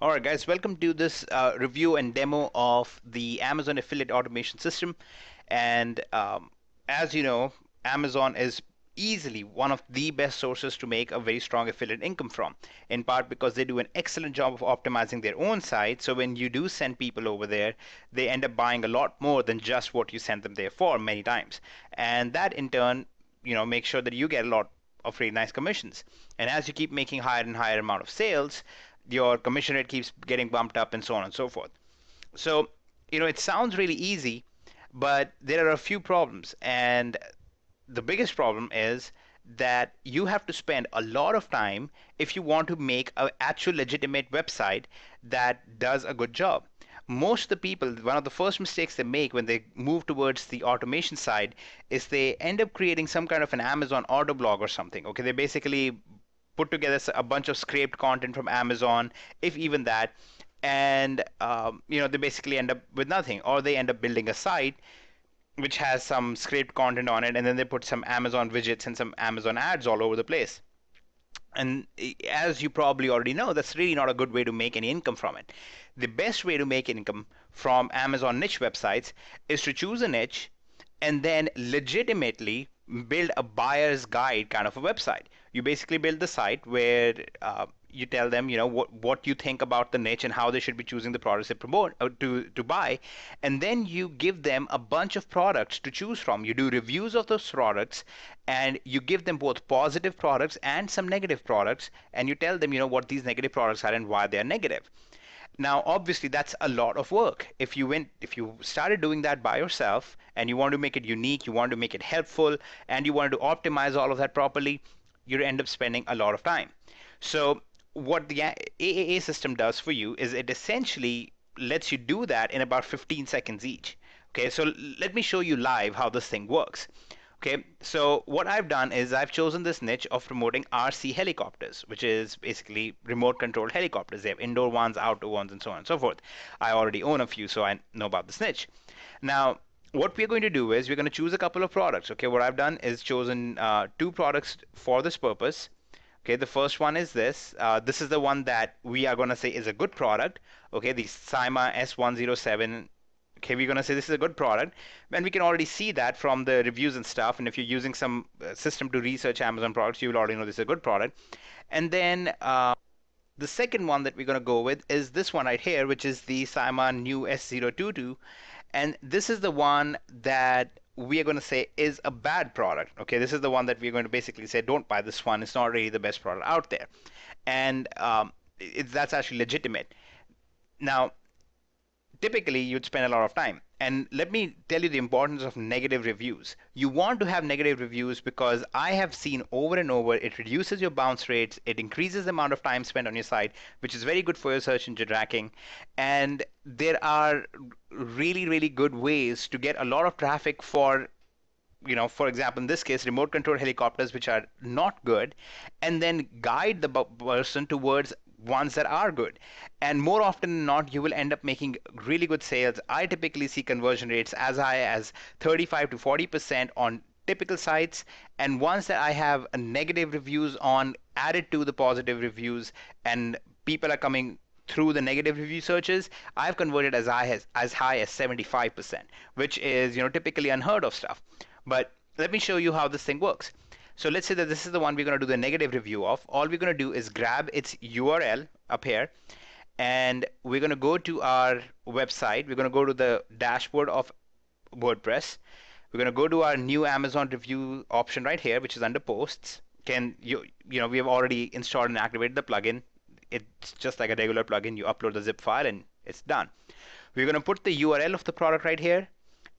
All right, guys, welcome to this review and demo of the Amazon affiliate automation system. And as you know, Amazon is easily one of the best sources to make a very strong affiliate income from, in part because they do an excellent job of optimizing their own site. So when you do send people over there, they end up buying a lot more than just what you sent them there for many times. And that in turn, makes sure that you get a lot of really nice commissions. And as you keep making higher and higher amount of sales, your commission rate keeps getting bumped up and so on and so forth. So, it sounds really easy, but there are a few problems. And the biggest problem is that you have to spend a lot of time if you want to make an actual legitimate website that does a good job. Most of the people, one of the first mistakes they make when they move towards the automation side is they end up creating some kind of an Amazon auto blog or something. Okay, they basically put together a bunch of scraped content from Amazon, if even that, and they basically end up with nothing, or they end up building a site which has some scraped content on it, and then they put some Amazon widgets and some Amazon ads all over the place. And as you probably already know, that's really not a good way to make any income from it. The best way to make income from Amazon niche websites is to choose a niche and then legitimately build a buyer's guide kind of a website. You basically build the site where you tell them, what you think about the niche and how they should be choosing the products they promote to buy, and then you give them a bunch of products to choose from. You do reviews of those products, and you give them both positive products and some negative products, and you tell them, what these negative products are and why they are negative. Now, obviously, that's a lot of work. If you started doing that by yourself and you want to make it unique, you want to make it helpful, and you want to optimize all of that properly, you end up spending a lot of time. So what the AAA system does for you is it essentially lets you do that in about 15 seconds each. Okay, so let me show you live how this thing works. Okay, so what I've done is I've chosen this niche of promoting RC helicopters, which is basically remote controlled helicopters. They have indoor ones, outdoor ones, and so on and so forth. I already own a few, so I know about this niche. Now, what we're going to do is we're going to choose a couple of products. Okay, what I've done is chosen two products for this purpose. Okay, the first one is this. This is the one that we are going to say is a good product. Okay, the Cyma S107. Okay, we're going to say this is a good product, and we can already see that from the reviews and stuff. And if you're using some system to research Amazon products, you will already know this is a good product. And then the second one that we're going to go with is this one right here, which is the Cyma New S022. And this is the one that we are going to say is a bad product. Okay, this is the one that we're going to basically say, don't buy this one. It's not really the best product out there. And that's actually legitimate. Now, typically you'd spend a lot of time. And let me tell you the importance of negative reviews. You want to have negative reviews because I have seen over and over it reduces your bounce rates, it increases the amount of time spent on your site, which is very good for your search engine ranking. And there are really, really good ways to get a lot of traffic for for example, in this case, remote control helicopters, which are not good, and then guide the person towards ones that are good. And more often than not, you will end up making really good sales. I typically see conversion rates as high as 35 to 40% on typical sites, and ones that I have a negative reviews on added to the positive reviews, and people are coming through the negative review searches, I've converted as high as 75%, which is typically unheard of stuff. But let me show you how this thing works. So let's say that this is the one we're going to do the negative review of. All we're going to do is grab its URL up here, and we're going to go to our website. We're going to go to the dashboard of WordPress. We're going to go to our new Amazon review option right here, which is under posts. We have already installed and activated the plugin. It's just like a regular plugin. You upload the zip file and it's done. We're going to put the URL of the product right here,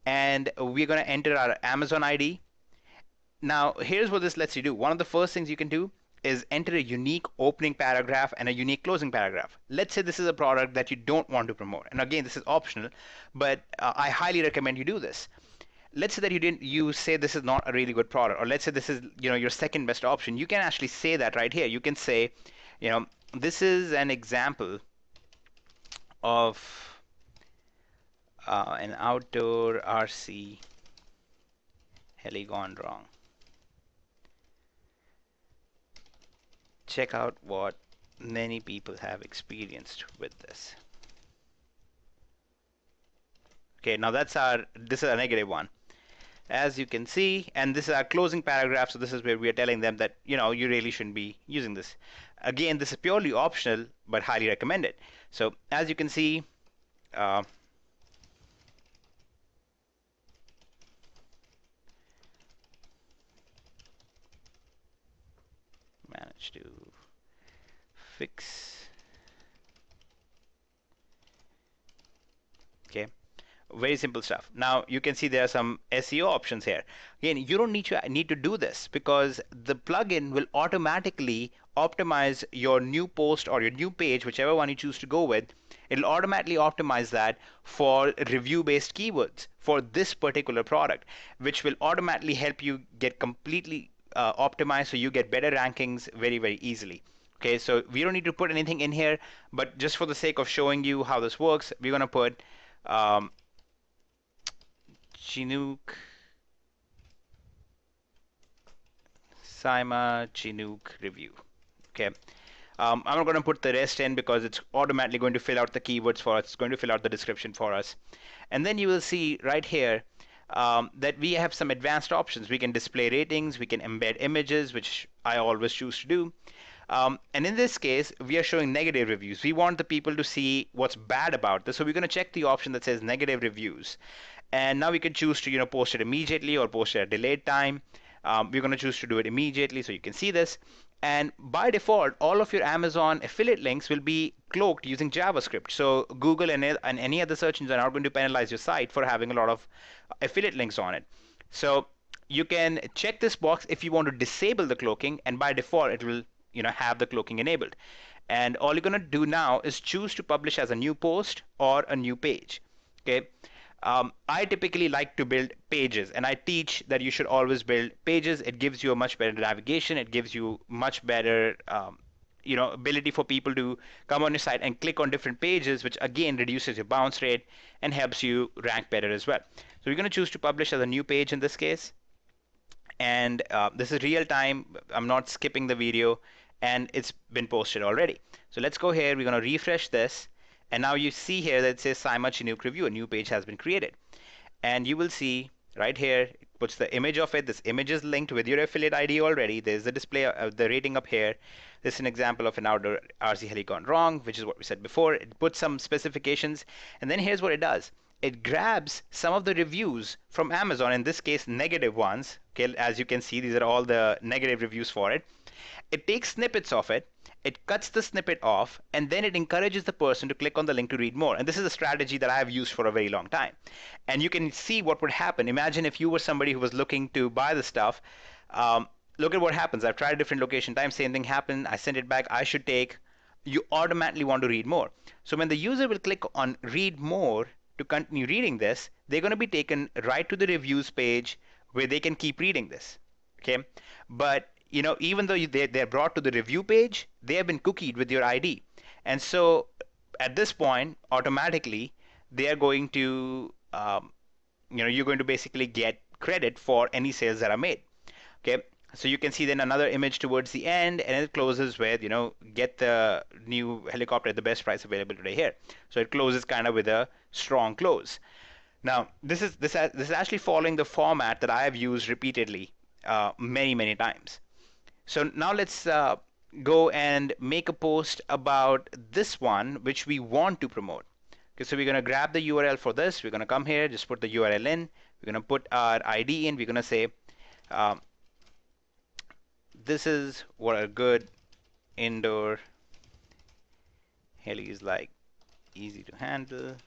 and we're going to enter our Amazon ID. Now, here's what this lets you do. One of the first things you can do is enter a unique opening paragraph and a unique closing paragraph. Let's say this is a product that you don't want to promote. And again, this is optional, but I highly recommend you do this. Let's say that you say this is not a really good product, or let's say this is your second best option. You can actually say that right here. You can say, this is an example of an outdoor RC heli gone wrong. Check out what many people have experienced with this. Okay, now this is a negative one. As you can see, and this is our closing paragraph, so this is where we are telling them that, you really shouldn't be using this. Again, this is purely optional, but highly recommended. So as you can see, uh, managed to fix. Okay, very simple stuff. Now you can see there are some SEO options here. Again, you don't need to do this because the plugin will automatically optimize your new post or your new page, whichever one you choose to go with. It'll automatically optimize that for review-based keywords for this particular product, which will automatically help you get completely optimized so you get better rankings very, very easily. Okay, so we don't need to put anything in here, but just for the sake of showing you how this works, we're going to put um, Chinook, Chinook review. Okay. I'm not going to put the rest in because it's automatically going to fill out the keywords for us. It's going to fill out the description for us. And then you will see right here that we have some advanced options. We can display ratings. We can embed images, which I always choose to do. And in this case, we are showing negative reviews. We want the people to see what's bad about this. So we're going to check the option that says negative reviews. And now we can choose to post it immediately or post it at a delayed time. We're going to choose to do it immediately so you can see this. And by default, all of your Amazon affiliate links will be cloaked using JavaScript. So Google and any other search engine are not going to penalize your site for having a lot of affiliate links on it. So you can check this box if you want to disable the cloaking, and by default it will have the cloaking enabled. And all you're going to do now is choose to publish as a new post or a new page. Okay. I typically like to build pages, and I teach that you should always build pages. It gives you a much better navigation. It gives you much better ability for people to come on your site and click on different pages, which again reduces your bounce rate and helps you rank better as well. So we're going to choose to publish as a new page in this case. And this is real time. I'm not skipping the video, and it's been posted already. So let's go here. We're going to refresh this. And now you see here that it says Saima Chinook review. A new page has been created. And you will see right here, it puts the image of it. This image is linked with your affiliate ID already. There's the display of the rating up here. This is an example of an outdoor RC heli gone wrong, which is what we said before. It puts some specifications. And then here's what it does. It grabs some of the reviews from Amazon, in this case, negative ones. Okay, as you can see, these are all the negative reviews for it. It takes snippets of it. It cuts the snippet off, and then it encourages the person to click on the link to read more. And this is a strategy that I have used for a very long time. And you can see what would happen. Imagine if you were somebody who was looking to buy the stuff. Look at what happens. I've tried a different location time. Same thing happened. I sent it back. I should take. You automatically want to read more. So when the user will click on read more to continue reading this, they're going to be taken right to the reviews page where they can keep reading this. Okay, but even though they're brought to the review page, they have been cookied with your ID. And so at this point, automatically, they are going to, you're going to basically get credit for any sales that are made. Okay, so you can see then another image towards the end, and it closes with, get the new helicopter at the best price available today here. So it closes kind of with a strong close. Now, this is actually following the format that I have used repeatedly many times. So now let's go and make a post about this one, which we want to promote. Okay, so we're going to grab the URL for this. We're going to come here, just put the URL in. We're going to put our ID in. We're going to say, this is what a good indoor heli is like. Easy to handle.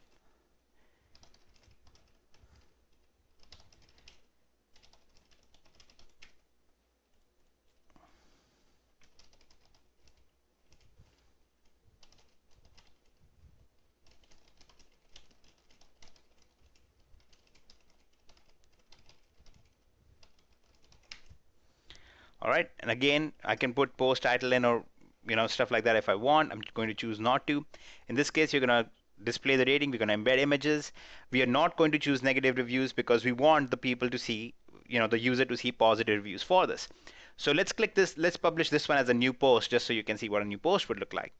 All right, and again, I can put post title in or stuff like that if I want. I'm going to choose not to. In this case, you're going to display the rating. We're going to embed images. We are not going to choose negative reviews because we want the people to see, the user to see positive reviews for this. So let's click this. Let's publish this one as a new post just so you can see what a new post would look like.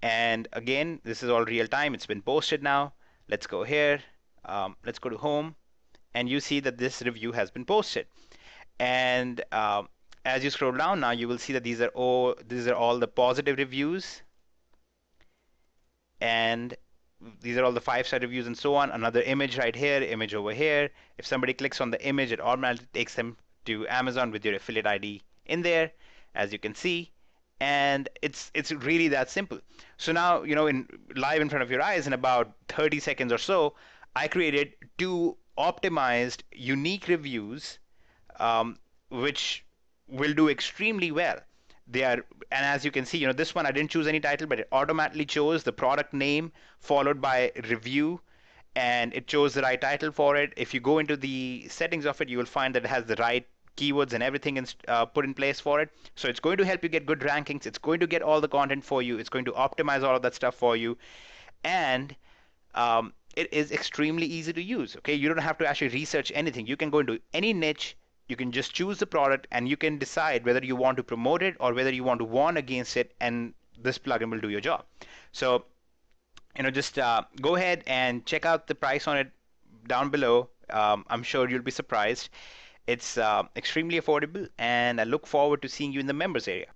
And again, this is all real time. It's been posted now. Let's go here. Let's go to home, and you see that this review has been posted. And as you scroll down now, you will see that these are all the positive reviews, and these are all the 5-star reviews and so on. Another image right here, image over here. If somebody clicks on the image, it automatically takes them to Amazon with your affiliate ID in there, as you can see. And it's really that simple. So now, in live in front of your eyes, in about 30 seconds or so, I created 2 optimized unique reviews, which will do extremely well. They are, and as you can see, this one I didn't choose any title, but it automatically chose the product name followed by review, and it chose the right title for it. If you go into the settings of it, you will find that it has the right keywords and everything put in place for it. So it's going to help you get good rankings. It's going to get all the content for you. It's going to optimize all of that stuff for you, and it is extremely easy to use. Okay, you don't have to actually research anything. You can go into any niche. You can just choose the product, and you can decide whether you want to promote it or whether you want to warn against it, and this plugin will do your job. So, just go ahead and check out the price on it down below. I'm sure you'll be surprised. It's extremely affordable, and I look forward to seeing you in the members area.